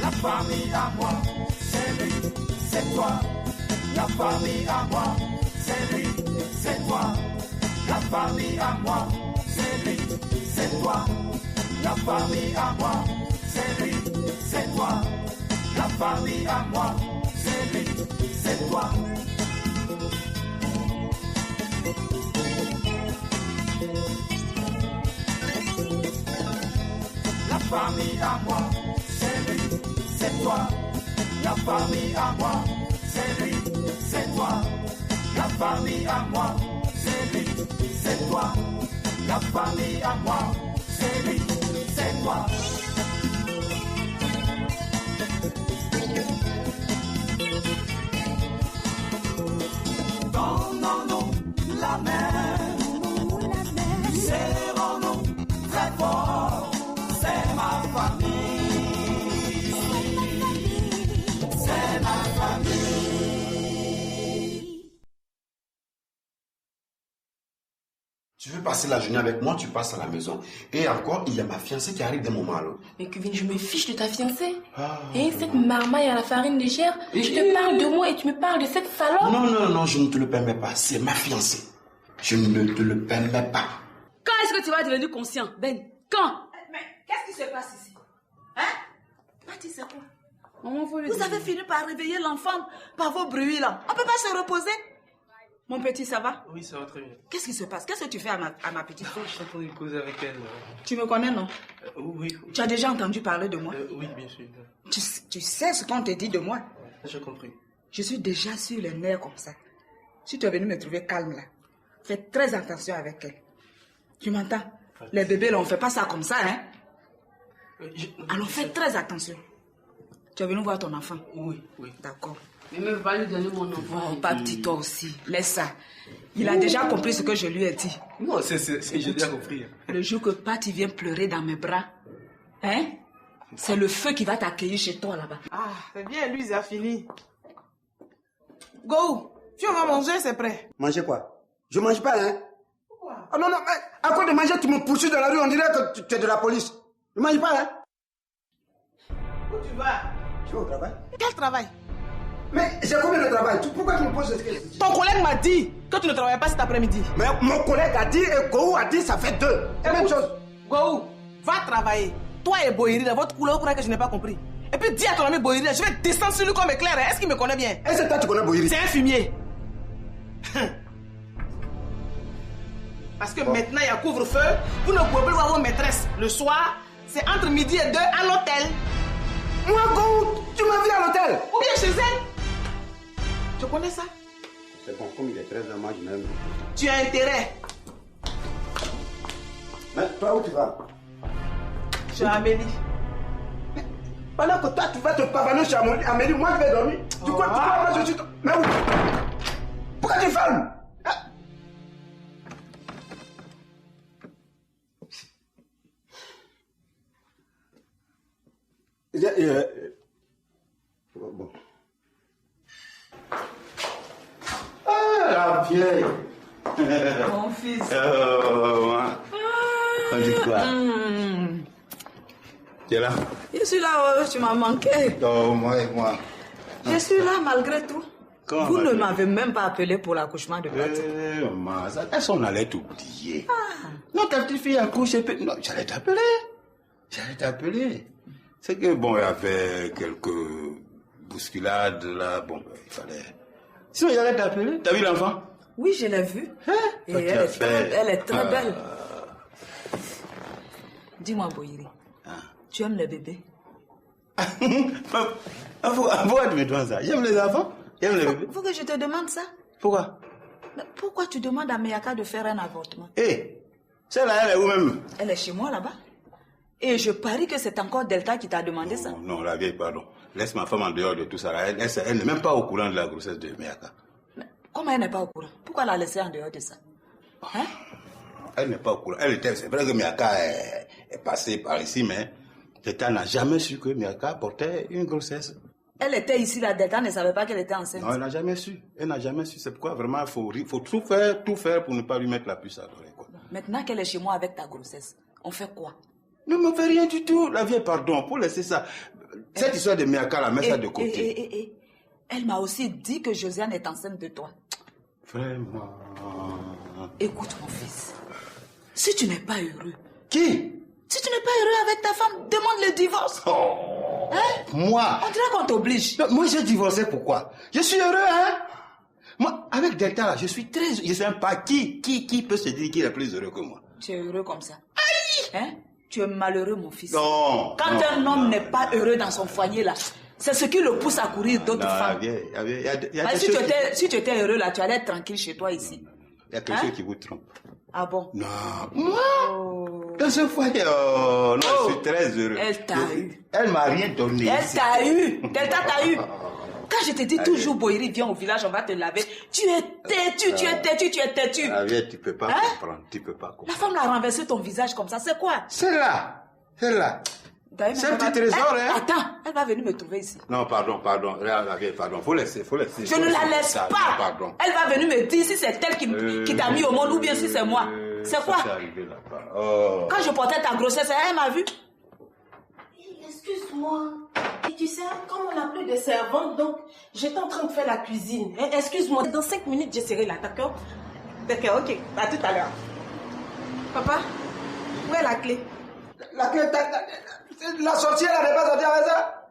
La famille à moi, c'est lui, c'est toi. La famille à moi, c'est lui, c'est toi. La famille à moi, c'est lui, c'est toi. La famille à moi, c'est lui, c'est toi. La famille à moi, c'est lui, c'est toi. La famille à moi, c'est lui, c'est toi. La famille à moi, c'est lui, c'est toi. La famille à moi, c'est lui, c'est toi. La famille à moi, c'est lui, c'est toi. Donnons-nous la main, serrons-nous très fort. C'est ma famille, c'est ma famille. Tu veux passer la journée avec moi, tu passes à la maison. Et encore, il y a ma fiancée qui arrive d'un moment à l'autre. Mais Kevin, je me fiche de ta fiancée. Et cette marmaille à la farine légère, je te parle de moi et tu me parles de cette salope. Non, je ne te le permets pas. C'est ma fiancée. Je ne te le permets pas. Quand est-ce que tu vas devenir conscient, Ben? Quand? Mais qu'est-ce qui se passe ici? Hein? Pati, c'est quoi? Maman, Vous avez fini par réveiller l'enfant par vos bruits là. On ne peut pas se reposer? Mon petit, ça va? Oui, ça va très bien. Qu'est-ce qui se passe? Qu'est-ce que tu fais à ma petite fille? Je suis en train de causer avec elle. Tu me connais, non? Oui. Tu as déjà entendu parler de moi? Oui, bien sûr. Tu sais ce qu'on te dit de moi? J'ai compris. Je suis déjà sur les nerfs comme ça. Si tu es venu me trouver calme là, fais très attention avec elle. Tu m'entends? Les bébés là, on ne fait pas ça comme ça, hein? Alors fais très attention. Tu es venu voir ton enfant? Oui. D'accord. Mais ne veux pas lui donner mon enfant. Oh, pas petit toi aussi. Laisse ça. Il a déjà compris ce que je lui ai dit. Non, j'ai déjà compris. Le jour que Pati vient pleurer dans mes bras, hein? C'est le feu qui va t'accueillir chez toi là-bas. Ah, c'est bien, lui, ça a fini. Go, tu vas manger, c'est prêt. Manger quoi? Je mange pas, hein? Pourquoi? Oh non, mais à quoi de manger, tu me poursuis dans la rue, on dirait que tu es de la police. Je mange pas, hein? Où tu vas? Je vais au travail. Quel travail? Mais j'ai combien de travail? Pourquoi tu me poses cette question? Ton collègue m'a dit que tu ne travailles pas cet après-midi. Mais mon collègue a dit et Gou a dit, ça fait deux. C'est la même chose. Go, va travailler. Toi et Boïri, votre couleur, vous croyez que je n'ai pas compris. Et puis dis à ton ami Boïri, je vais descendre sur lui comme éclair. Est-ce qu'il me connaît bien? Est-ce que toi tu connais Boïri? C'est un fumier. Parce que maintenant il y a couvre-feu. Vous ne pouvez plus voir vos maîtresses. Le soir, c'est entre midi et 2 à l'hôtel. Moi, Gou, tu m'as vu à l'hôtel? Ou bien chez elle. Tu connais ça? C'est bon, comme il est 13h, moi je m'aime. Tu as intérêt. Mais toi, où tu vas? Chez Amélie. Pendant que toi, tu vas te pavaner chez Amélie, moi je vais dormir. Tu crois que je suis... Mais où? Pourquoi tu fermes? Bon. Ah, la vieille. Mon fils. On dit quoi? Tu es là? Je suis là, tu m'as manqué. Oh, moi. Je suis là malgré tout. Comment Vous ne m'avez même pas appelé pour l'accouchement de Pati. Maman, est-ce qu'on allait t'oublier? Non, ta petite fille accouche. Non, j'allais t'appeler. C'est que, bon, il y avait quelques bousculades là. Bon, il fallait... Sinon, j'allais t'appeler. T'as vu l'enfant? Oui, je l'ai vue. Et elle est très belle. Dis-moi, Boïri, tu aimes les bébés? Pourquoi tu me demandes ça? J'aime les enfants? J'aime les bébés? Faut que je te demande ça. Pourquoi? Mais pourquoi tu demandes à Meyaka de faire un avortement? Celle-là, elle est où même? Elle est chez moi là-bas. Et je parie que c'est encore Delta qui t'a demandé ça. Non, la vieille, pardon. Laisse ma femme en dehors de tout ça. Elle n'est même pas au courant de la grossesse de Meyaka. Mais comment elle n'est pas au courant? Pourquoi la laisser en dehors de ça? Hein? Elle n'est pas au courant. C'est vrai que Meyaka est passée par ici, mais Delta n'a jamais su que Meyaka portait une grossesse. Elle était ici, la Delta ne savait pas qu'elle était enceinte. Non, elle n'a jamais su. C'est pourquoi vraiment il faut tout faire pour ne pas lui mettre la puce à l'oreille. Maintenant qu'elle est chez moi avec ta grossesse, on fait quoi? Ne me fais rien du tout. La vieille, pardon, pour laisser ça. Cette histoire de Miaka, la mets ça de côté. Elle m'a aussi dit que Josiane est enceinte de toi. Vraiment. Écoute, mon fils. Si tu n'es pas heureux. Qui? Si tu n'es pas heureux avec ta femme, demande le divorce. Oh. Hein? Moi? On dirait qu'on t'oblige. Moi, j'ai divorcé pourquoi? Je suis heureux, hein? Moi, avec Delta, là, je suis très... Je sais même pas qui peut se dire qu'il est plus heureux que moi. Tu es heureux comme ça. Aïe! Hein? Tu es malheureux, mon fils. Non. Quand un homme n'est pas heureux dans son foyer, là, c'est ce qui le pousse à courir d'autres femmes. Si tu étais heureux, là, tu allais être tranquille chez toi ici. Il y a quelque chose qui vous trompe. Ah bon? Non. Moi? Dans ce foyer, non, je suis très heureux. Elle t'a eu. Elle m'a rien donné. Elle t'a eu. Delta t'a eu. Quand je te dis toujours, Boïri, viens au village, on va te laver. Tu es têtu, tu es têtu, tu es têtu. Ah bien, tu peux pas comprendre, tu peux pas comprendre. La femme l'a renversé ton visage comme ça, c'est quoi? Celle-là. C'est un petit trésor, hein? Attends, elle va venir me trouver ici. Non, pardon. La vieille, pardon. Faut laisser. Je ne la laisse pas. Pardon. Elle va venir me dire si c'est elle qui t'a mis au monde ou bien si c'est moi. C'est quoi? C'est arrivé là-bas. Oh. Quand je portais ta grossesse, elle m'a vu. Excuse-moi. Et tu sais, comme on n'a plus de servante, donc j'étais en train de faire la cuisine. Excuse-moi, dans 5 minutes, je serai là, d'accord? D'accord, ok. À tout à l'heure. Papa, où est la clé? La clé, la sorcière, elle n'est pas sortie avec ça?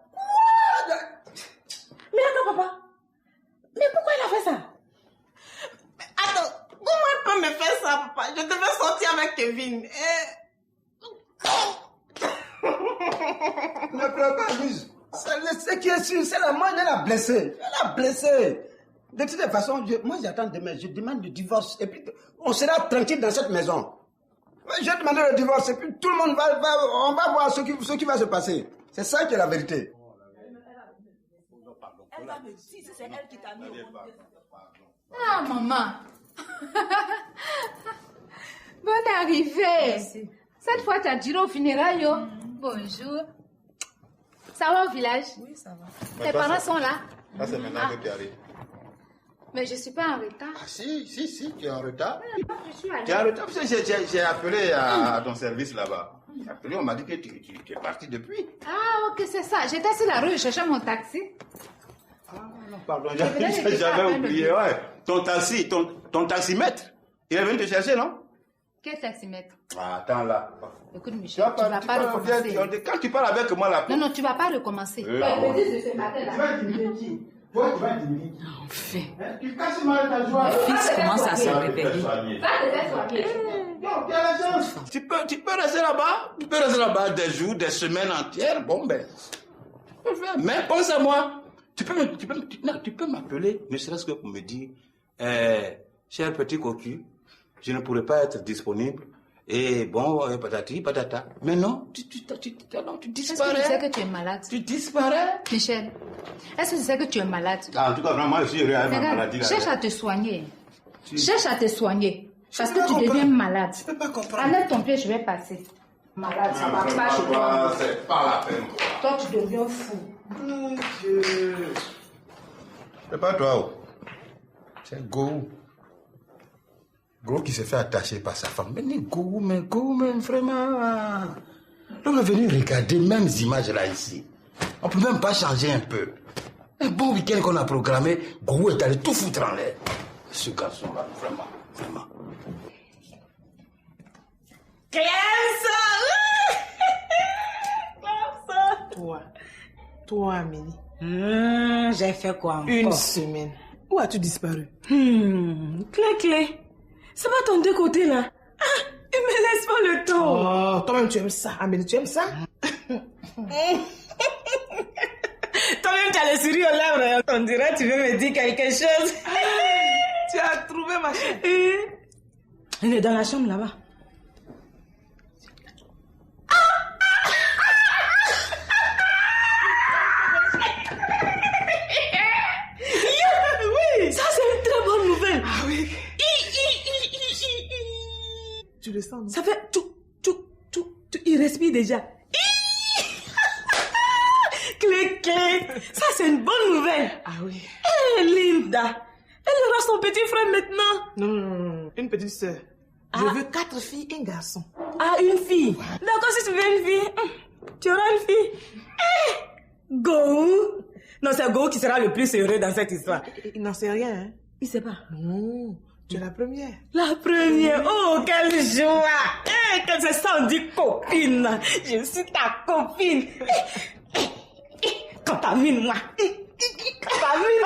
Mais attends, papa. Mais pourquoi elle a fait ça? Mais attends, comment elle peut me faire ça, papa? Je devais sortir avec Kevin. Ne pleure pas, Louise. C'est qui est sûr, c'est la main, elle a blessé. Elle a blessé. De toute façon, moi j'attends demain, je demande le divorce. Et puis, on sera tranquille dans cette maison. J'ai demandé le divorce et puis tout le monde on va voir ce qui va se passer. C'est ça qui est la vérité. Elle va me dire si c'est elle qui t'a mis au monde. Ah, maman. Bonne arrivée. Merci. Cette fois, tu as duré au funérailles. Bonjour. Ça va au village? Oui, ça va. Tes parents sont là? Ça, c'est maintenant que tu arrives. Mais je ne suis pas en retard. Ah, si, tu es en retard. Je suis allée. Tu es en retard parce que j'ai appelé à ton service là-bas. J'ai appelé, on m'a dit que tu es parti depuis. Ah, ok, c'est ça. J'étais sur la rue, je cherchais mon taxi. Ah, non, pardon, j'avais oublié. Ouais. Ton taximètre, il est venu te chercher, non? Quel taximètre? Ah, attends là. Écoute, Michel, tu ne vas pas recommencer. Quand tu parles avec moi là. Non, tu ne vas pas recommencer. Tu vas intimider qui? Toi, tu vas intimider qui? Enfin. Tu casses mal ta joie. Le fils commence à se réveiller. Tu peux rester là-bas. Tu peux rester là-bas des jours, des semaines entières. Bon, ben. Mais pense à moi. Tu peux m'appeler, ne serait-ce que pour me dire, cher petit cocu, je ne pourrais pas être disponible. Et bon, patati, patata. Mais non, tu disparais. Est-ce que tu sais que tu es malade? Tu disparais. Michel, est-ce que tu sais que tu es malade? Ah, en tout cas, vraiment, je suis heureux avec ma maladie. Cherche à te soigner. Cherche à te soigner. Parce que tu deviens malade. Je ne peux pas comprendre. Enlève ton pied, je vais passer. Malade, ça va pas chez toi. C'est pas la peine. Toi, tu deviens fou. C'est pas toi. C'est Go. Go qui s'est fait attacher par sa femme. Mais Go, vraiment. On est venu regarder les mêmes images là ici. On peut même pas changer un peu. Un bon week-end qu'on a programmé, Go est allé tout foutre en l'air. Ce garçon-là, vraiment. Toi, Amélie. J'ai fait quoi encore? Une semaine. Où as-tu disparu? Clé. C'est pas ton deux côtés là. Ah, il me laisse pas le temps. Oh, toi-même tu aimes ça, Amélie, tu aimes ça? Toi-même tu as le sourire aux lèvres. On dirait que tu veux me dire quelque chose. Tu as trouvé ma chambre? Elle est dans la chambre là-bas. Oui, ça c'est une très bonne nouvelle. Ah oui. Tu le sens, non? Ça fait tout. Il respire déjà. Clé. Ça c'est une bonne nouvelle. Ah oui. Linda. Elle aura son petit frère maintenant. Non. Une petite sœur. Je veux 4 filles et un garçon. Ah, une fille. D'accord, si tu veux une fille, tu auras une fille. Go. Non, c'est Go qui sera le plus heureux dans cette histoire. Il n'en sait rien, hein? Il sait pas. Non, tu es la première. La première. Oh, quelle joie. Que c'est ça, on dit copine. Je suis ta copine. Contamine-moi.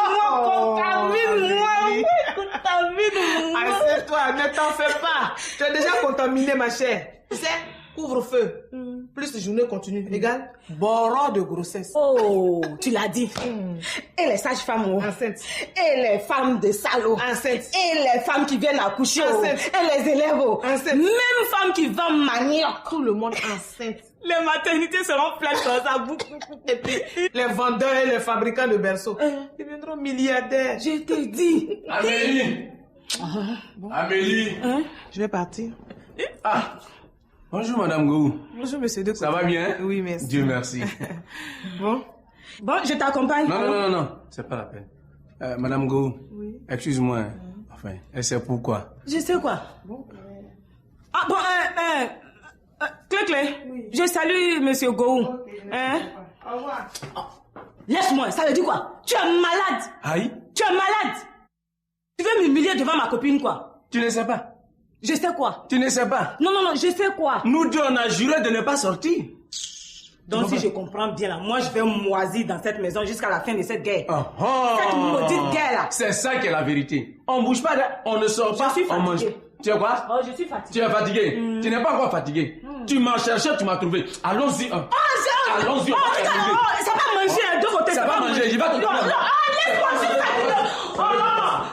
Contamine-moi. Assieds-toi, ne t'en fais pas. Tu es déjà contaminé, ma chère. Tu sais, couvre-feu. Plus journée continue égale boron de grossesse. Oh, tu l'as dit. Et les sages-femmes enceintes. Et les femmes de salauds enceintes. Et les femmes qui viennent accoucher enceintes. Et les élèves enceintes. Même femmes qui vendent manioc. Tout le monde enceinte. Les maternités seront pleines dans sa boucle. Et puis, les vendeurs et les fabricants de berceaux deviendront milliardaires. Je te dis. Amélie. Amélie. Je vais partir. Ah. Bonjour Madame Gou. Bonjour Monsieur Decaux. Ça va bien? Oui, merci. Dieu merci. Bon, je t'accompagne. Non, c'est pas la peine. Madame Gou, oui. Excuse-moi. Enfin, elle sait pourquoi. Je sais quoi. Bon, Ah bon, Clé, oui. Je salue Monsieur Gou. Okay, au revoir. Laisse-moi, ça veut dire quoi? Tu es malade. Aïe. Tu es malade. Tu veux m'humilier devant ma copine, quoi? Tu ne sais pas. Je sais quoi? Tu ne sais pas. Non, je sais quoi. Nous deux, on a juré de ne pas sortir. Donc si je comprends bien là, moi je vais moisir dans cette maison jusqu'à la fin de cette guerre. Cette maudite guerre là. C'est ça qui est la vérité. On bouge pas, on ne sort pas, on mange. Tu es quoi? Oh, je suis fatiguée. Tu es fatigué. Tu n'es pas encore fatigué. Tu m'as cherché, tu m'as trouvé. Allons-y. Allons-y. C'est pas manger, de côté. C'est pas manger, j'y vais te laisse-moi, je suis fatiguée.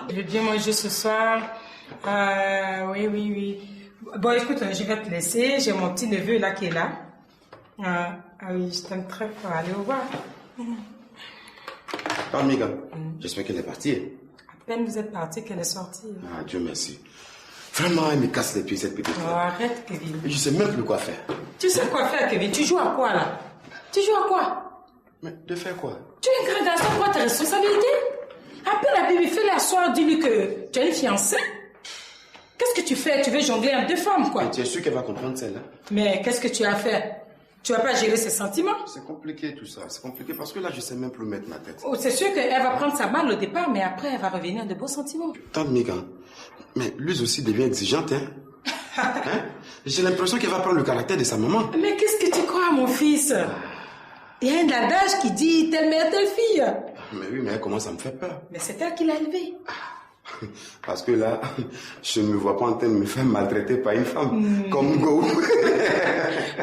Je vais bien manger ce soir. Oui. Bon, écoute, je vais te laisser. J'ai mon petit neveu là qui est là. Ah oui, je t'aime très fort. Allez, au revoir. Ah, Miga, j'espère qu'elle est partie. À peine vous êtes parti qu'elle est sortie. Ah, Dieu merci. Vraiment, elle me casse les pieds, cette petite fille. Oh, arrête, Kevin. Je sais même plus quoi faire. Tu sais quoi faire, Kevin? Tu joues à quoi, là? Tu joues à quoi? Mais de faire quoi? Tu es un grand garçon, prends tes responsabilités. Appelle la baby, fais-la soir, dis-lui que tu as une fiancée. Qu'est-ce que tu fais? Tu veux jongler entre deux femmes, quoi? Mais tu es sûr qu'elle va comprendre celle-là? Mais qu'est-ce que tu as fait? Tu vas pas gérer ses sentiments? C'est compliqué tout ça, c'est compliqué parce que là je sais même plus mettre ma tête. Oh, c'est sûr qu'elle va prendre sa balle au départ, mais après elle va revenir de beaux sentiments. Tante Miga, mais lui aussi devient exigeante, hein? J'ai l'impression qu'elle va prendre le caractère de sa maman. Mais qu'est-ce que tu crois, mon fils? Il y a un adage qui dit telle mère, telle fille. Mais oui, mais elle commence à me faire peur. Mais c'est elle qui l'a élevée. Parce que là, je ne me vois pas en train de me faire maltraiter par une femme comme Go.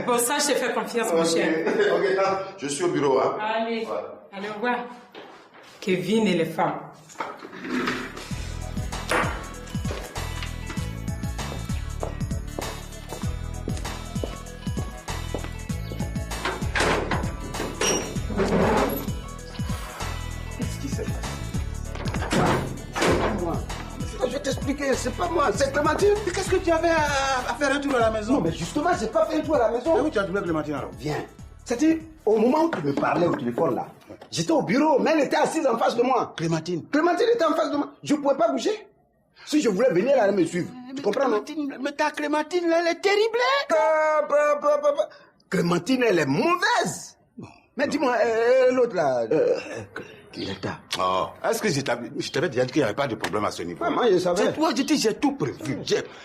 Bon, ça, je te fais confiance, mon cher. Ok, je suis au bureau. Hein. Allez, allez, au revoir. Kevin et les femmes. Qu'est-ce qui s'est passé? Je vais t'expliquer, c'est pas moi, c'est Clémentine. Mais qu'est-ce que tu avais à faire un tour à la maison? Non, mais justement, j'ai pas fait un tour à la maison. Mais où tu as trouvé Clémentine alors? Viens. C'est-à-dire, au moment où tu me parlais au téléphone là, j'étais au bureau, mais elle était assise en face de moi. Clémentine était en face de moi. Je ne pouvais pas bouger. Si je voulais venir, elle allait me suivre. Tu comprends, non? Mais ta Clémentine, là, elle est terrible. Clémentine, elle est mauvaise. Mais dis-moi, l'autre là... Oh, est-ce que je t'avais déjà dit qu'il n'y avait pas de problème à ce niveau? Ouais, moi, je savais. C'est toi, j'ai tout prévu.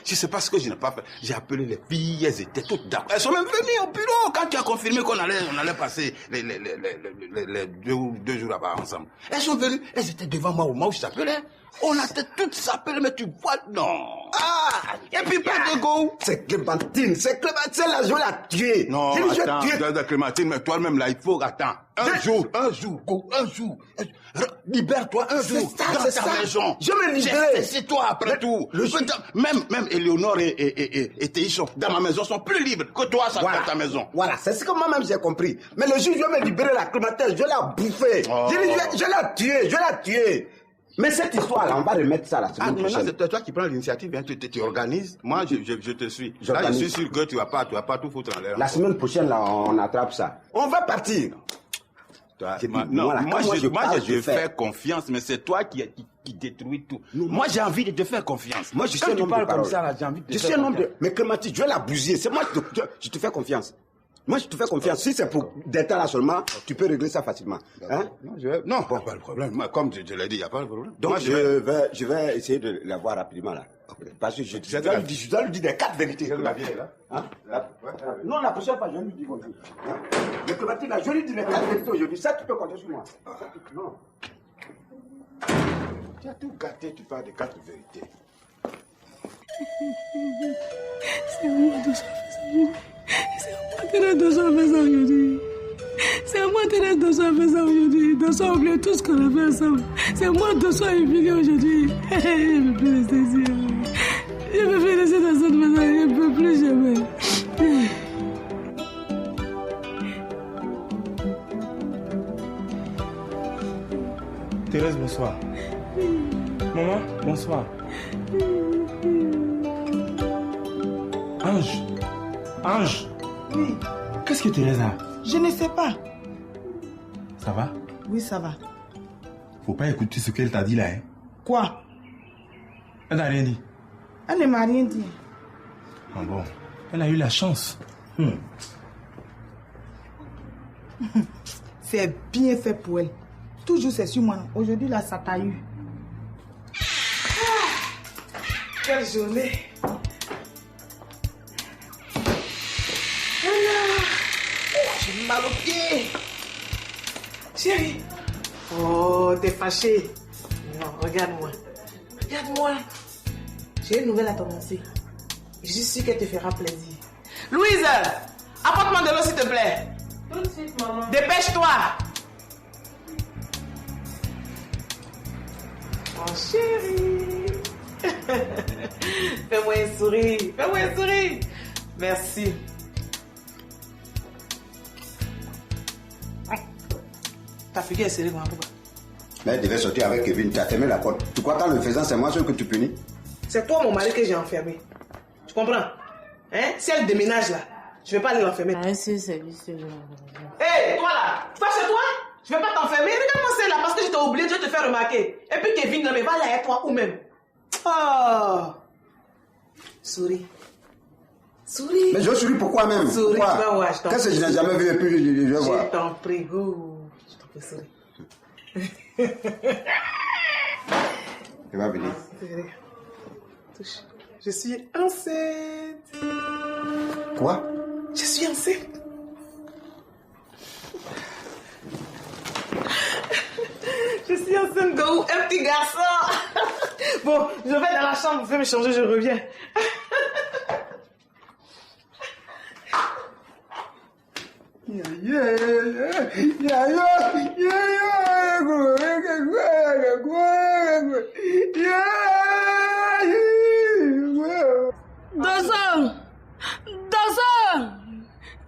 Je sais pas ce que je n'ai pas fait. J'ai appelé les filles, elles étaient toutes d'accord. Elles sont même venues au bureau quand tu as confirmé qu'on allait passer les 2 jours là-bas ensemble. Elles sont venues, elles étaient devant moi au moment où je t'appelais. On a toutes s'appelé, mais tu vois, non. Ah, et puis pas de go. C'est Clémentine, là, je vais la tuer. Non, attends, Clémentine, mais toi-même là, il faut, attends. Un jour, go, un jour. Libère-toi un jour dans ta maison. Je me libère. C'est toi après tout. Même Éléonore et Théichon, dans ma maison, sont plus libres que toi, ça dans ta maison. Voilà, c'est ce que moi-même j'ai compris. Mais le jour où je vais me libérer la Clémentine, je vais la bouffer. Je vais la tuer. Mais cette histoire-là, on va remettre ça la semaine prochaine. Maintenant, c'est toi qui prends l'initiative, hein, tu organises. Moi, je te suis. Là, je suis sûr que tu vas pas tout foutre en l'air. La semaine prochaine, là, on attrape ça. On va partir. Toi, J'ai dit, moi, je fais. fais confiance, mais c'est toi qui détruis tout. Moi, j'ai envie de te faire confiance. Moi, je Quand suis un tu homme parles de parole. comme ça, là, j'ai envie de te Je faire suis un homme confiance. de... Mais Clémentine, je vais la bousiller. C'est moi, je te fais confiance. Moi, je te fais confiance. Si c'est pour des temps là seulement, tu peux régler ça facilement. Hein? Non, bon, pas de problème. Moi, comme je te l'ai dit, il n'y a pas de problème. Donc, Moi, je vais essayer de la voir rapidement là. Parce que je dois lui dire des 4 vérités. la vieille, là. Hein? Non, la prochaine fois, je lui dis bonjour. Hein? Mais Clémentine, là, je lui dis les 4 vérités aujourd'hui. Ça, tu peux compter sur moi. Non. Tu as tout gâté, tu parles de 4 vérités. C'est moi de ça. Thérèse Dosso a fait ça aujourd'hui. C'est moi Thérèse Dosso a fait ça aujourd'hui. Dosso a oublié tout ce qu'on a fait ensemble. C'est moi Dosso a humilié aujourd'hui. Je ne peux plus rester ici. Je ne peux plus rester dans cette maison. Je ne peux plus jamais. Thérèse, bonsoir. Maman, bonsoir. Ange. Ange. Oui. Qu'est-ce que Thérèse a? Je ne sais pas. Ça va? Oui, ça va. Faut pas écouter ce qu'elle t'a dit là, hein? Quoi? Elle n'a rien dit. Elle ne m'a rien dit. Ah bon? Elle a eu la chance. C'est bien fait pour elle. Toujours c'est sur moi. Aujourd'hui, là, ça t'a eu. Quelle journée. J'ai mal aux pieds. Chérie. Oh, t'es fâchée. Non, regarde-moi. Regarde-moi. J'ai une nouvelle à t'annoncer. Je suis sûre qu'elle te fera plaisir. Louise, apporte-moi de l'eau, s'il te plaît. Tout de suite, maman. Dépêche-toi. Oh, chérie. Fais-moi un sourire. Fais-moi un sourire. Merci. Ta figure est serrée, maman. Pourquoi? Mais elle devait sortir avec Kevin. Tu as fermé la porte. Tu crois qu'en le faisant, c'est moi seul que tu punis? C'est toi, mon mari, que j'ai enfermé. Tu comprends? Hein? Si elle déménage là, je vais pas aller l'enfermer. Ah, c'est service là. Hé, toi là, tu vas chez toi? Je vais pas t'enfermer. Regarde-moi c'est là parce que je t'ai oublié, je vais te faire remarquer. Et puis Kevin, là, mais va là avec toi ou même. Oh! Souris. Souris. Mais je souris pourquoi même? Souris, Pourquoi? tu vas voir, je t'en Qu'est-ce que je n'ai prie. jamais vu et puis je vais voir. Je t'en prie, go. Je t'en prie, souris. Il va venir. Touche. Je suis enceinte. Quoi? Je suis enceinte. Je suis enceinte, go. Un petit garçon. Bon, je vais dans la chambre, je vais me changer, je reviens. Dosso!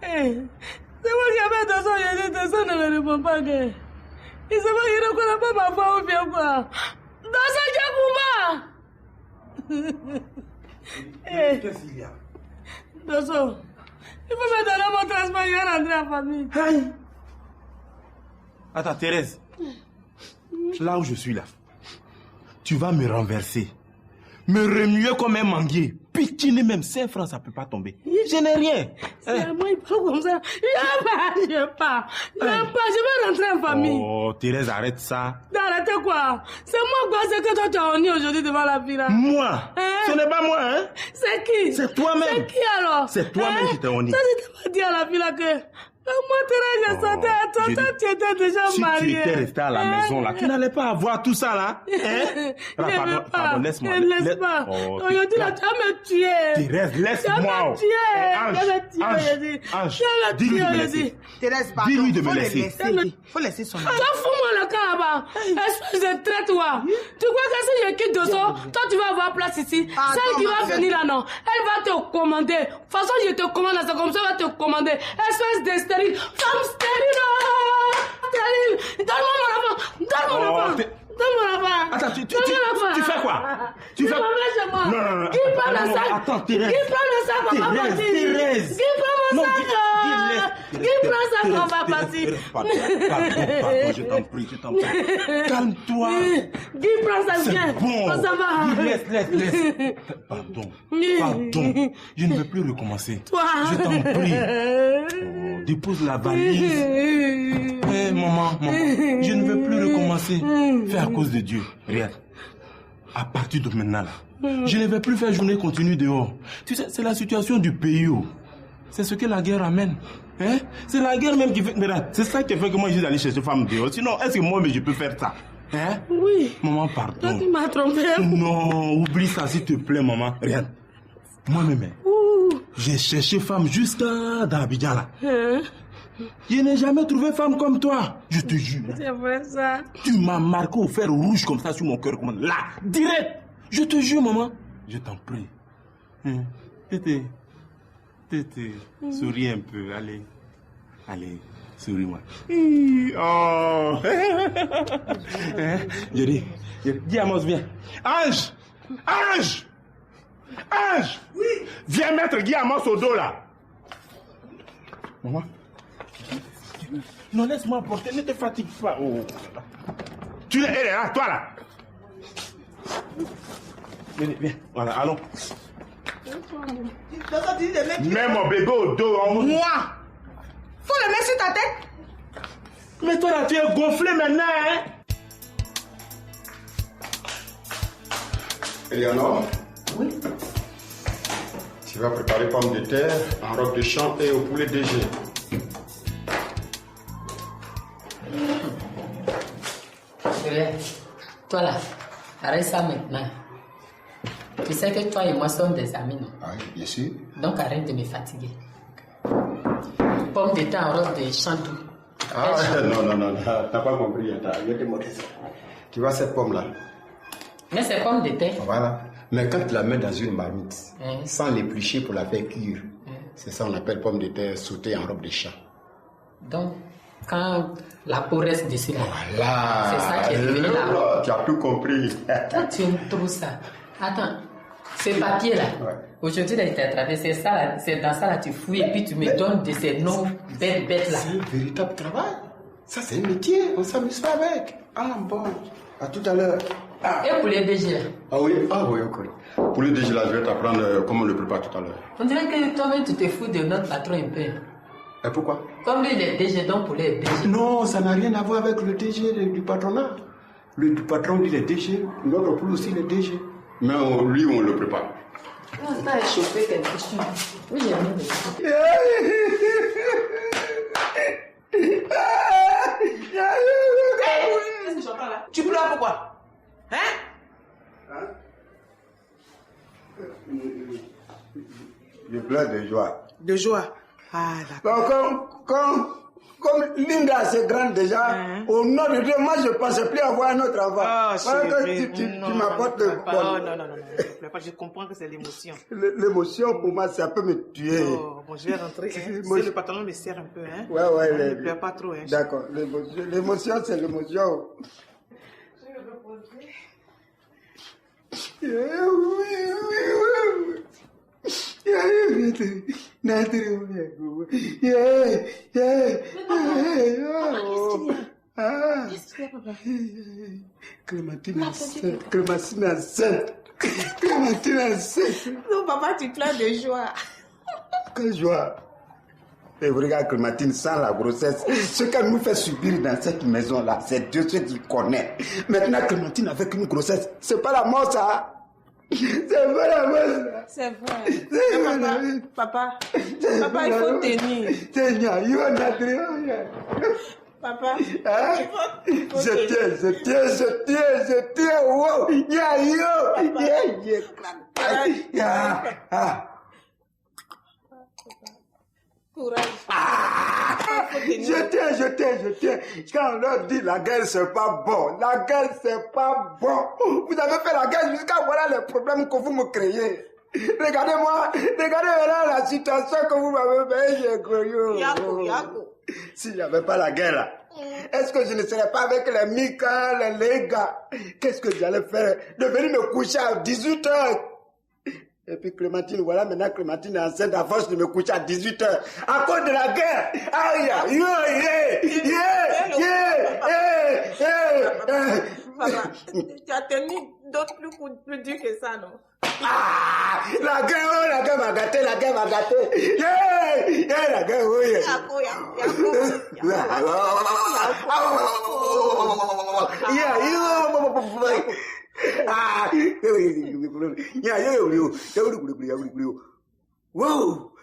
Hey, c'est moi qui appelle Dosso, je dis Dosso ne me répond pas. Il se voit qu'il ne connaît pas ma voix ou bien quoi. Dosso, Diakouma! Hey. Qu'est-ce qu'il y a? Dosso, il faut me donner mon transport, je vais rentrer en famille. Aïe. Attends, Thérèse. Là où je suis là, tu vas me renverser. Me remuer comme un manguier. Pitiner même 5 francs, ça ne peut pas tomber. Je n'ai rien. C'est à moi, il parle comme ça. Je n'aime pas. Je vais rentrer en famille. Oh, Thérèse, arrête ça. D'arrêter quoi? C'est moi quoi, c'est que toi tu as honni aujourd'hui devant la fille là. Moi? Ce n'est pas moi, hein? C'est qui? C'est toi-même. C'est qui alors? C'est toi-même qui t'es honni. Ça, tu t'es pas dit à la fille là que... Moi, Thérèse, je sentais à toi, toi, tu étais déjà mariée. Si tu étais resté à la maison là, tu n'allais pas avoir tout ça là. Hein? Pardon, laisse-moi. Laisse pas. Aujourd'hui là, tu vas me tuer. Thérèse, laisse-moi. Tu vas me tuer. Ange, dis-lui de me laisser. Thérèse, pardon. Dis-lui de me laisser. Faut laisser son Toi, fous-moi le camp là-bas. Espèce de traite, toi. Tu crois que si je quitte Dosso, toi, tu vas avoir place ici. Celle qui va venir là, non. Elle va te commander. De toute façon, je te commande là, c'est comme ça, elle va te commander. Espèce de stérile. Femme stérile. Stérile. Donne-moi mon enfant. Donne-moi mon enfant. Donne-moi l'enfant. Attends, tu Donne-moi fais quoi? Tu fais quoi? Chez moi. Non. Qui prend le sac? Attends, Thérèse. Qui prend le sac? On va partir. Thérèse. Qui prend mon sac? Qui prend le sac? On va partir. Pardon, je t'en prie. Calme-toi. Qui prend ça? Viens. Bon. On s'en va. Laisse. Pardon. Je ne veux plus recommencer. Toi. Je t'en prie. Oh, dépose la valise. Maman, je ne veux plus recommencer. Fais à cause de Dieu. Regarde. À partir de maintenant, là, je ne vais plus faire journée continue dehors. Tu sais, c'est la situation du pays. C'est ce que la guerre amène. Hein? C'est la guerre même qui fait... C'est ça qui fait que moi, je suis allé chercher femme dehors. Sinon, est-ce que moi, je peux faire ça? Hein? Oui. Maman, pardon. Toi, tu m'as trompé. Non, oublie ça, s'il te plaît, maman. Regarde. Moi-même, j'ai cherché femme jusqu'à dans Abidjan, là. Hein? Je n'ai jamais trouvé femme comme toi. Je te jure. C'est vrai ça. Tu m'as marqué au fer rouge comme ça sur mon cœur. Là, direct. Je te jure, maman. Je t'en prie. Tété, souris un peu. Allez, souris-moi. Oh. Je dis Amos, viens. Ange. Oui. Viens mettre Guy Amos au dos, là. Maman. Non, laisse-moi porter, ne te fatigue pas. Oh. Elle est là, toi là. Viens, voilà, allons. Mets mon bébé au dos. Moi? Faut le mettre sur ta tête? Mais toi là, tu es gonflé maintenant, hein? Eleonore? Oui. Tu vas préparer pommes de terre en robe de champ et au poulet DG. Toi là, arrête ça maintenant. Tu sais que toi et moi sommes des amis, non? Ah oui, bien sûr. Donc arrête de me fatiguer. Pomme de terre en robe de champ doux. Ah non, t'as pas compris. Je vais te montrer ça. Tu vois cette pomme là? Mais c'est pomme de terre. Voilà. Mais quand tu la mets dans une marmite, sans l'éplucher pour la faire cuire, c'est ça qu'on appelle pomme de terre sautée en robe de champ. Donc, quand la peau reste dessus là, voilà. C'est ça qui est devenu là. Tu as tout compris. Toi, tu aimes trop ça. Attends, ce papier là, aujourd'hui, là, il t'a attrapé, c'est ça là, c'est dans ça là, tu fouilles et puis tu me donnes de ces noms bêtes là. C'est un véritable travail. Ça, c'est un métier, on s'amuse pas avec. Ah bon, à tout à l'heure. Et pour les DG là? Ah oui, ok. Pour les DG là, je vais t'apprendre comment on le prépare tout à l'heure. On dirait que toi-même, tu te fous de notre patron un peu. Et pourquoi? Comme lui, il est DG, donc pour les DG. Non, ça n'a rien à voir avec le DG du patronat. Le patron, il est DG, notre poule aussi, il est DG. Mais lui, on le prépare. On va échauffer quelque chose. Oui, j'ai mis Qu'est-ce que j'entends là? Tu pleures pourquoi? Hein? Je pleure de joie. De joie? Ah, d'accord. Comme Linda, c'est grande déjà, au nom de Dieu, moi je ne pensais plus avoir un autre enfant. Tu m'apportes le bon. Non, je comprends que c'est l'émotion. L'émotion, pour moi, ça peut me tuer. Oh, bon, je vais rentrer. Le patron me serre un peu. Hein? Ouais. Ne pleure pas trop. Hein? D'accord, l'émotion, c'est l'émotion. Je vais me reposer. Clémentine enceinte. Non, papa, tu pleures de joie. Quelle joie? Et vous regardez Clémentine sans la grossesse. Ce qu'elle nous fait subir dans cette maison-là, c'est Dieu ce qu'il connaît. Maintenant, Clémentine avec une grossesse, c'est pas la mort ça. C'est pas la mort ça. C'est vrai. Papa, il faut tenir. Papa, je tiens. Wow. Courage. Je tiens. Quand on leur dit la guerre c'est pas bon, Vous avez fait la guerre jusqu'à voilà les problèmes que vous me créez. Regardez-moi la situation que vous m'avez fait. Yako. S'il n'y avait pas la guerre là, est-ce que je ne serais pas avec les Mika, les gars? Qu'est-ce que j'allais faire? De venir me coucher à 18h. Et puis Clémentine, voilà, maintenant Clémentine est enceinte à force de me coucher à 18h. À cause de la guerre. Aïe, Papa, tu as tenu d'autres plus durs que ça, non? Ah, la guerre m'a gâté, la guerre m'a gâté. La guerre, oui. Wow.